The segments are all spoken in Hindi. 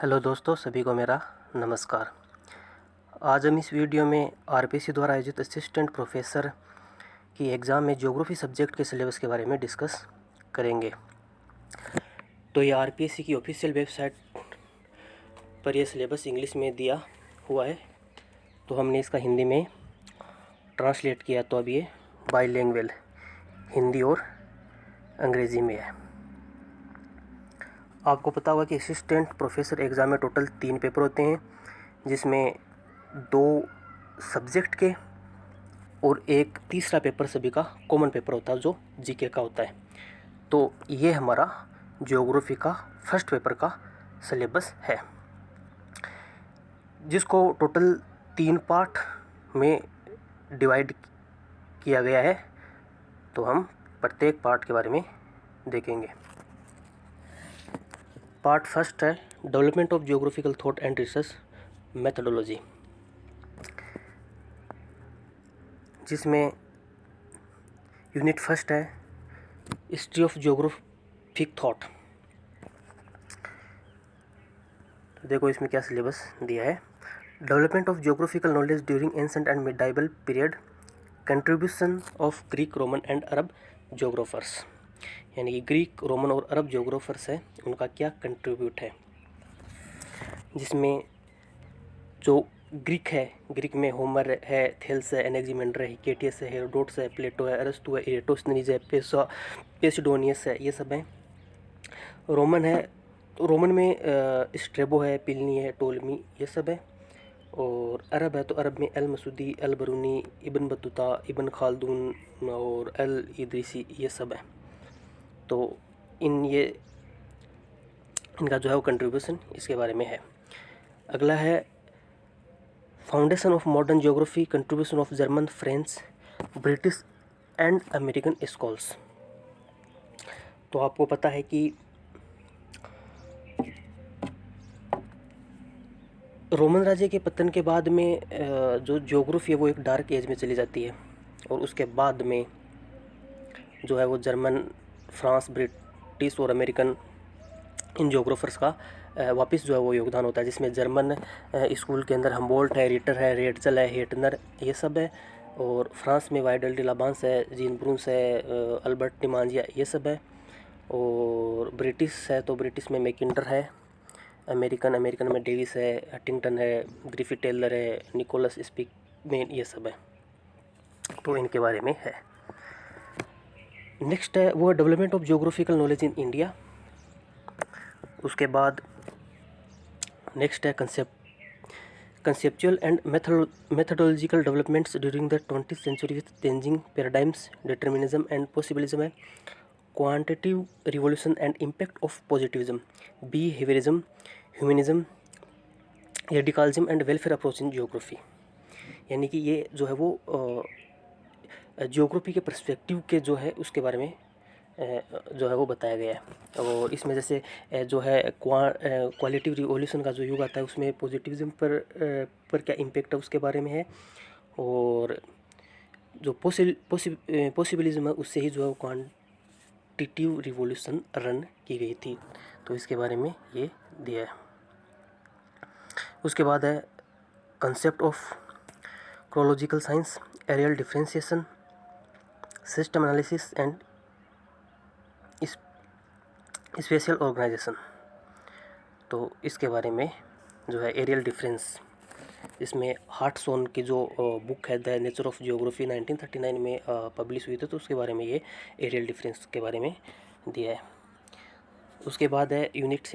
हेलो दोस्तों, सभी को मेरा नमस्कार। आज हम इस वीडियो में आरपीएससी द्वारा आयोजित असिस्टेंट प्रोफेसर की एग्ज़ाम में ज्योग्राफी सब्जेक्ट के सिलेबस के बारे में डिस्कस करेंगे। तो ये आरपीएससी की ऑफिशियल वेबसाइट पर यह सिलेबस इंग्लिश में दिया हुआ है, तो हमने इसका हिंदी में ट्रांसलेट किया। तो अब ये बाईलिंगुअल हिंदी और अंग्रेज़ी में है। आपको पता होगा कि असिस्टेंट प्रोफेसर एग्ज़ाम में टोटल 3 पेपर होते हैं, जिसमें 2 सब्जेक्ट के और एक तीसरा पेपर सभी का कॉमन पेपर होता है जो जीके का होता है। तो ये हमारा ज्योग्राफी का फर्स्ट पेपर का सिलेबस है, जिसको टोटल 3 पार्ट में डिवाइड किया गया है। तो हम प्रत्येक पार्ट के बारे में देखेंगे। पार्ट फर्स्ट है development of geographical thought and research methodology, जिसमें यूनिट फर्स्ट है हिस्ट्री ऑफ जियोग्राफिक थॉट। देखो इसमें क्या सिलेबस दिया है। Development of geographical knowledge during ancient and medieval period, contribution of Greek, Roman and Arab geographers, यानी कि ग्रीक, रोमन और अरब जियोग्राफर्स है, उनका क्या कंट्रीब्यूट है। जिसमें जो ग्रीक है, ग्रीक में होमर है, थेल्स है, एनेक्सिमेंडर है, हिकेटियस है, हेरोडोटस है, प्लेटो है, अरस्तु है, इरेटोस्थनीज है, पेसिडोनियस है, ये सब हैं। रोमन है, तो रोमन में स्ट्रेबो है, पिलनी है, टोलमी, ये सब है। और अरब है, तो अरब में अल मसूदी, अल बरूनी, इब्न बतूता, इब्न खालदून और अल इदरीसी, ये सब है। तो इनका जो है वो कंट्रीब्यूशन इसके बारे में है। अगला है foundation of modern geography, contribution of German, French, British and American Scholtz. तो आपको पता है कि रोमन राज्य के पतन के बाद में जो ज्योग्राफी है वो एक डार्क एज में चली जाती है, और उसके बाद में जो है वो जर्मन, फ्रांस, ब्रिटिश और अमेरिकन इन ज्योग्राफर्स का वापस जो है वो योगदान होता है। जिसमें जर्मन स्कूल के अंदर हम्बोल्ट है, रिटर है, रेटजल है, हेटनर, ये सब है। और फ्रांस में वाइडल डी लाबांस है, जीन ब्रूंस है, अल्बर्ट डिमांजिया, ये सब है। और ब्रिटिश है तो ब्रिटिश में मैकिंटर है। अमेरिकन में डेविस है, हटिंगटन है, ग्रिफिथ टेलर है, निकोलस स्पिकमेन, ये सब है। तो इनके बारे में है। नेक्स्ट है वो development of geographical knowledge in India. उसके बाद नेक्स्ट है conceptual and methodological developments during the 20th century with changing paradigms, determinism and possibilism है। quantitative revolution and impact of positivism, behaviorism, humanism, radicalism and welfare approach in geography। यानी कि ये जो है वो जियोग्राफी के पर्सपेक्टिव के जो है उसके बारे में जो है वो बताया गया है। और इसमें जैसे जो है क्वालिटिव रिवॉल्यूशन का जो युग आता है उसमें पॉजिटिविज्म पर क्या इम्पेक्ट है उसके बारे में है। और जो पॉसिबिलिज्म है उससे ही जो है क्वांटिटिव रिवॉल्यूशन रन की गई थी। तो इसके बारे में ये दिया है। उसके बाद है concept of chorological science, areal differentiation, system analysis and spatial organisation. तो इसके बारे में जो है एरियल डिफरेंस, इसमें हार्टसोन की जो बुक है द नेचर ऑफ जियोग्राफी 1939 में पब्लिश हुई थी, तो उसके बारे में ये एरियल डिफरेंस के बारे में दिया है। उसके बाद है यूनिट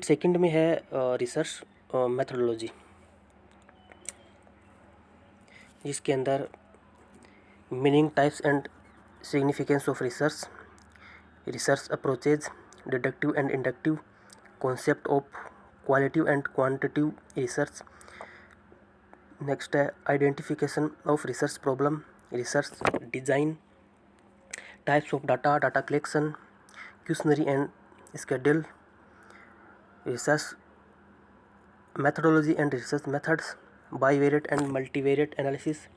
सेकंड में है रिसर्च मेथडोलॉजी, जिसके अंदर meaning, types and significance of research approaches, deductive and inductive, concept of qualitative and quantitative research. Next है identification of research problem, research design, types of data collection, questionnaire and schedule, research methodology and research methods, bivariate and multivariate analysis।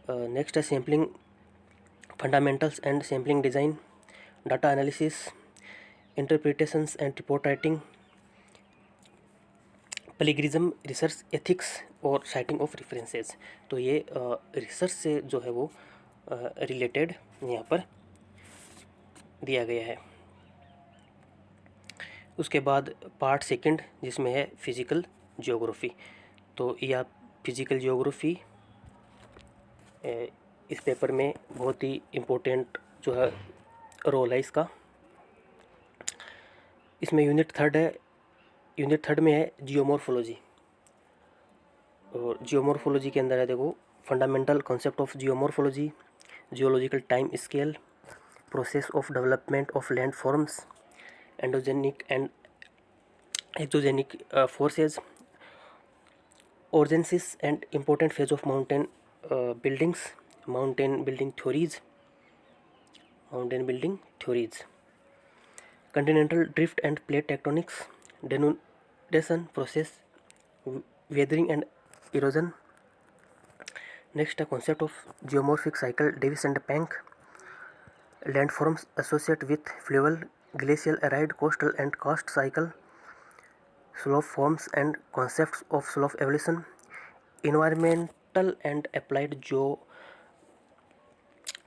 Next है sampling fundamentals and sampling design, data analysis, interpretations and report writing, plagiarism, research ethics और साइटिंग ऑफ रेफरेंसेस। तो ये रिसर्च से जो है वो रिलेटेड यहाँ पर दिया गया है। उसके बाद पार्ट सेकंड जिसमें है फिज़िकल ज्योग्राफी। तो यह फिज़िकल ज्योग्राफी इस पेपर में बहुत ही इम्पोर्टेंट जो है रोल है इसका। इसमें यूनिट थर्ड है, यूनिट थर्ड में है जियोमॉर्फोलॉजी। और जियोमॉर्फोलॉजी के अंदर है देखो fundamental concept of geomorphology, geological time scale, process of development of land forms, endogenic and exogenic forces, orgenesis and important phase of mountain buildings, mountain building theories, continental drift and plate tectonics, denudation process, weathering and erosion. Next, a concept of geomorphic cycle, Davis and Pank, landforms associated with fluvial, glacial, arid, coastal and karst cycle, slope forms and concepts of slope evolution, environmental and applied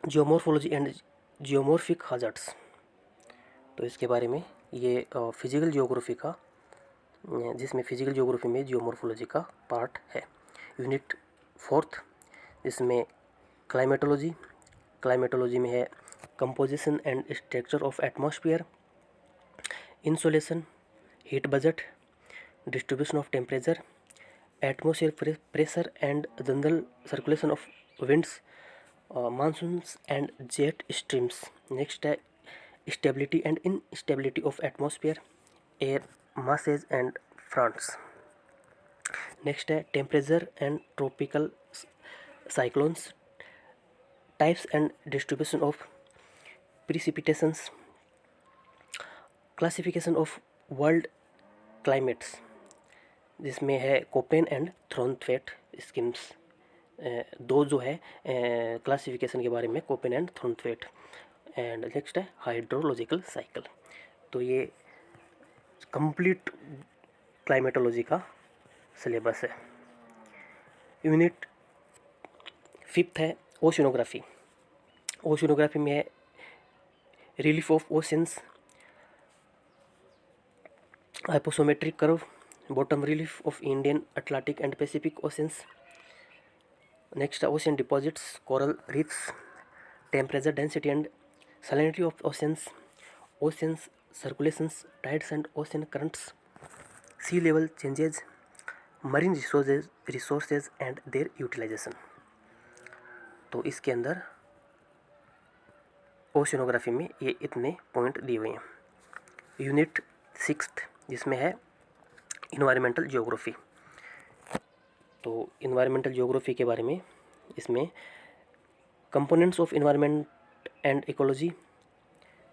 geomorphology and geomorphic hazards। तो इसके बारे में ये फिजिकल ज्योग्राफी का, जिसमें फिजिकल ज्योग्राफी में जियोमॉर्फोलॉजी का पार्ट है। यूनिट फोर्थ जिसमें क्लाइमेटोलॉजी, क्लाइमेटोलॉजी में है composition and structure of atmosphere, insolation, heat budget, distribution of temperature, atmosphere pressure and general circulation of winds, monsoons and jet streams. Next है stability and instability of atmosphere, air masses and fronts. Next है temperature and tropical cyclones, types and distribution of precipitations, classification of world climates, जिसमें है कोपेन एंड थ्रोनथवेट स्कीम्स। दो जो है क्लासिफिकेशन के बारे में, कोपेन एंड थ्रोनथवेट। एंड नेक्स्ट है हाइड्रोलॉजिकल साइकिल। तो ये कंप्लीट क्लाइमेटोलॉजी का सिलेबस है। यूनिट फिफ्थ है ओशिनोग्राफी। ओशिनोग्राफी में है relief of oceans, hypsometric curve, bottom relief of Indian, Atlantic and Pacific oceans. Next, ocean deposits, coral reefs, temperature, density and salinity of oceans, oceans circulations, tides and ocean currents, sea level changes, marine resources and their utilization। तो इसके अंदर ओशिनोग्राफी में ये इतने पॉइंट दिए हुए हैं। यूनिट सिक्स्थ जिसमें है इन्वायरमेंटल ज्योग्राफी। तो इन्वायरमेंटल ज्योग्राफी के बारे में इसमें components of environment and ecology,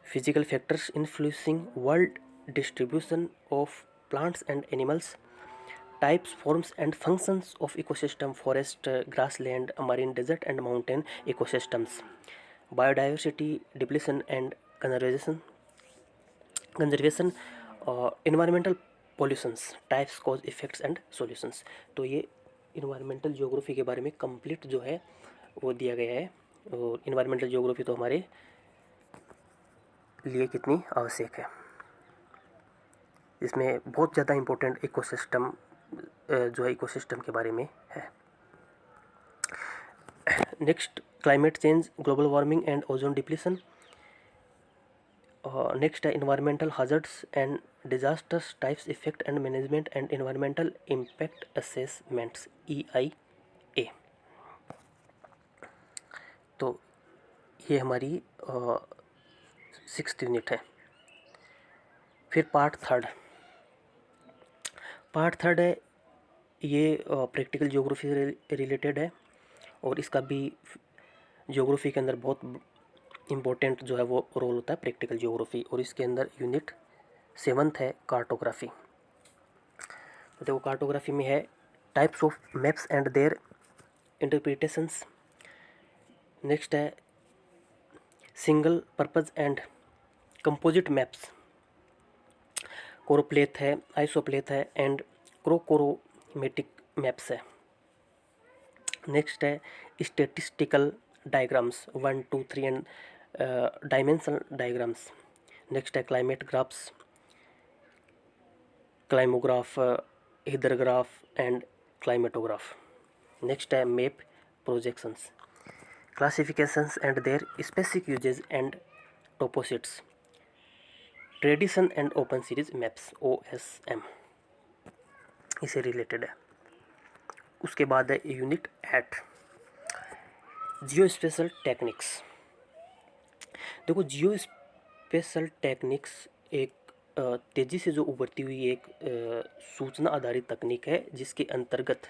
physical factors influencing world distribution of plants and animals, types, forms and functions of ecosystem, forest, grassland, marine desert and mountain ecosystems, biodiversity, depletion and conservation, environmental pollutions, types, cause, effects and solutions. तो ये इन्वायरमेंटल ज्योग्राफी के बारे में कंप्लीट जो है वो दिया गया है। और इन्वायरमेंटल ज्योग्राफी तो हमारे लिए कितनी आवश्यक है, इसमें बहुत ज़्यादा इम्पोर्टेंट इकोसिस्टम जो है इकोसिस्टम के बारे में है। Next climate change, global warming and ozone depletion. Next है environmental hazards and disasters, types, effect and management and environmental impact assessments, EIA। तो ये हमारी सिक्स्थ यूनिट है। फिर पार्ट थर्ड है, ये प्रैक्टिकल ज्योग्राफी से रिलेटेड है और इसका भी ज्योग्राफी के अंदर बहुत इम्पोर्टेंट जो है वो रोल होता है प्रैक्टिकल ज्योग्राफी। और इसके अंदर यूनिट सेवंथ है कार्टोग्राफी। तो देखो कार्टोग्राफी में है types of maps and their interpretations. Next है single purpose and composite maps, choropleth है, आइसोप्लेथ है एंड क्रोकोरोमेटिक मैप्स है। नेक्स्ट है statistical diagrams 1, 2, 3 and dimensional diagrams. Next है climate graphs, climograph, hythergraph and climatograph. Next है map projections, classifications and their specific uses and toposheets, tradition and open series maps OSM, इसे रिलेटेड है। उसके बाद है यूनिट 8 जियो स्पेशल टेक्निक्स। देखो जियो स्पेशल टेक्निक्स एक तेज़ी से जो उभरती हुई एक सूचना आधारित तकनीक है जिसके अंतर्गत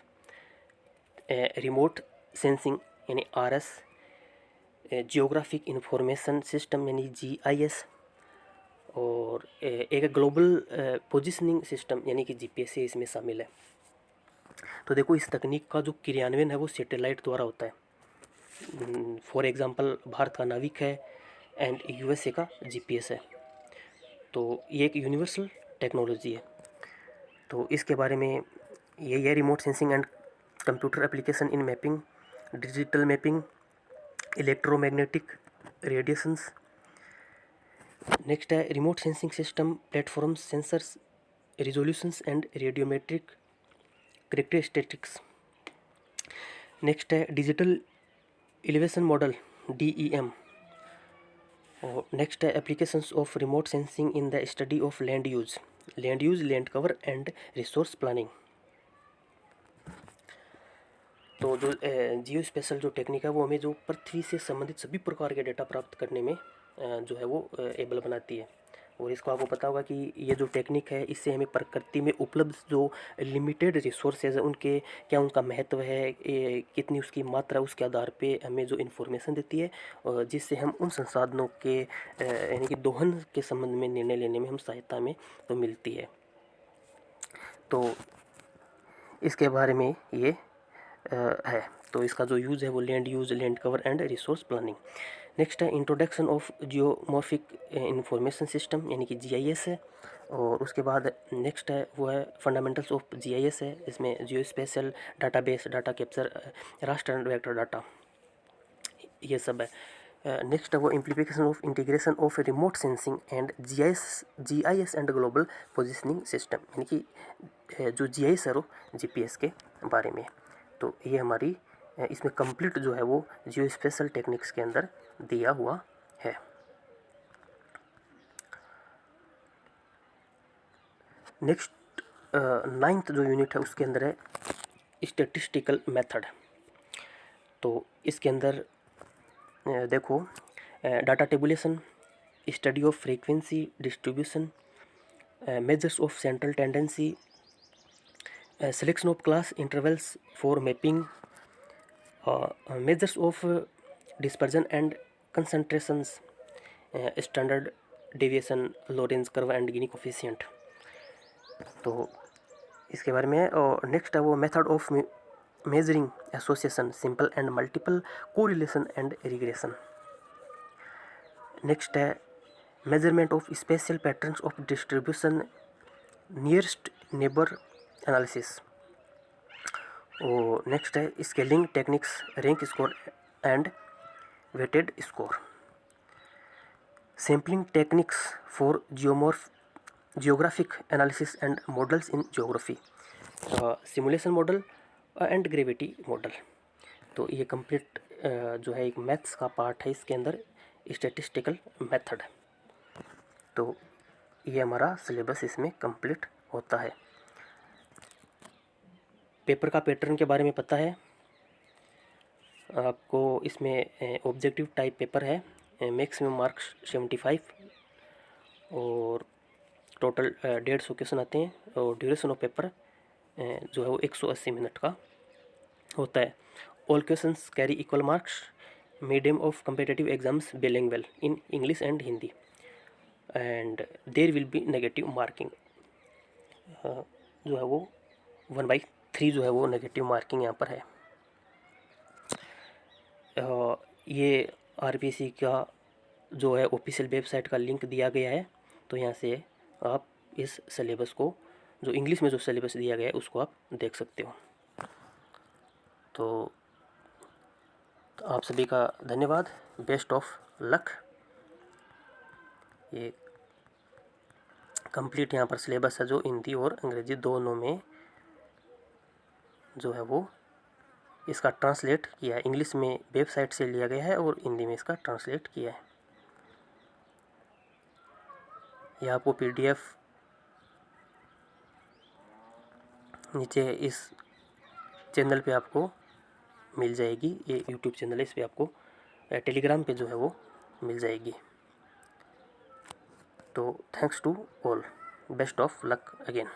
रिमोट सेंसिंग यानी RS, जियोग्राफिक इंफॉर्मेशन सिस्टम यानी GIS और एक ग्लोबल पोजिशनिंग सिस्टम यानी कि GPS इसमें शामिल है। तो देखो इस तकनीक का जो क्रियान्वयन है वो सैटेलाइट द्वारा होता है। फॉर एग्जांपल भारत का नाविक है एंड USA का GPS है। तो ये एक यूनिवर्सल टेक्नोलॉजी है। तो इसके बारे में ये है remote sensing and computer application in mapping, digital mapping, electromagnetic radiations. Next है remote sensing system platform sensors, resolutions and radiometric characteristics. Next है डिजिटल एलिवेशन मॉडल DEM। और नेक्स्ट है applications of remote sensing in the study of land use, land cover and resource planning. तो जो जियो स्पेशल जो टेक्निक है वो हमें जो पृथ्वी से संबंधित सभी प्रकार के डेटा प्राप्त करने में जो है वो एबल बनाती है। और इसको आपको पता होगा कि ये जो टेक्निक है इससे हमें प्रकृति में उपलब्ध जो लिमिटेड रिसोर्सेज है उनके क्या उनका महत्व है, कितनी उसकी मात्रा, उसके आधार पे हमें जो इन्फॉर्मेशन देती है जिससे हम उन संसाधनों के यानी कि दोहन के संबंध में निर्णय लेने में हम सहायता में तो मिलती है। तो इसके बारे में ये है। तो इसका जो यूज़ है वो land use, land cover and resource planning. Next है introduction of geomorphic information system यानी कि GIS है। और उसके बाद नेक्स्ट है वो है फंडामेंटल्स ऑफ GIS है। इसमें geo spatial database, data capture, raster and vector data, ये सब है। नेक्स्ट है वो implication of integration of remote sensing and GIS and global positioning system यानी कि जो GIS है वो GPS के बारे में। तो ये हमारी इसमें कंप्लीट जो है वो जियो स्पेशल टेक्निक्स के अंदर दिया हुआ है। नेक्स्ट 9th जो यूनिट है उसके अंदर है स्टैटिस्टिकल मेथड। तो इसके अंदर देखो data tabulation, study of frequency distribution, measures of central tendency, selection of class intervals for mapping, measures of dispersion and concentrations, standard deviation, Lorentz curve and Gini coefficient। तो इसके बारे में। और नेक्स्ट है वो method of measuring association, simple and multiple correlation and regression. Next है measurement of spatial patterns of distribution, nearest neighbour analysis. और नेक्स्ट है scaling techniques, rank score and weighted score. Sampling techniques for geographic analysis and models in geography, simulation model and gravity model. तो ये कंप्लीट जो है एक मैथ्स का पार्ट है इसके अंदर, स्टैटिस्टिकल मेथड। तो ये हमारा सिलेबस इसमें कंप्लीट होता है। पेपर का पैटर्न के बारे में पता है आपको। इसमें ऑब्जेक्टिव टाइप पेपर है, मैक्सिमम मार्क्स 75 और टोटल 150 क्वेश्चन आते हैं। और ड्यूरेशन ऑफ पेपर जो है वो 180 मिनट का होता है। All questions carry equal marks, medium of competitive exams bilingual in English and Hindi and there will be negative marking. जो है वो 1/3 जो है वो नेगेटिव मार्किंग यहाँ पर है। ये RPC का जो है ऑफिशियल वेबसाइट का लिंक दिया गया है। तो यहाँ से आप इस सिलेबस को जो इंग्लिश में जो सिलेबस दिया गया है उसको आप देख सकते हो। तो आप सभी का धन्यवाद, बेस्ट ऑफ लक। ये कंप्लीट यहाँ पर सिलेबस है जो हिंदी और अंग्रेजी दोनों में जो है वो इसका ट्रांसलेट किया है। इंग्लिश में वेबसाइट से लिया गया है और हिंदी में इसका ट्रांसलेट किया है। यह आपको PDF नीचे इस चैनल पे आपको मिल जाएगी। ये YouTube चैनल है, इस पे आपको टेलीग्राम पे जो है वो मिल जाएगी। तो thanks to all, best of luck again.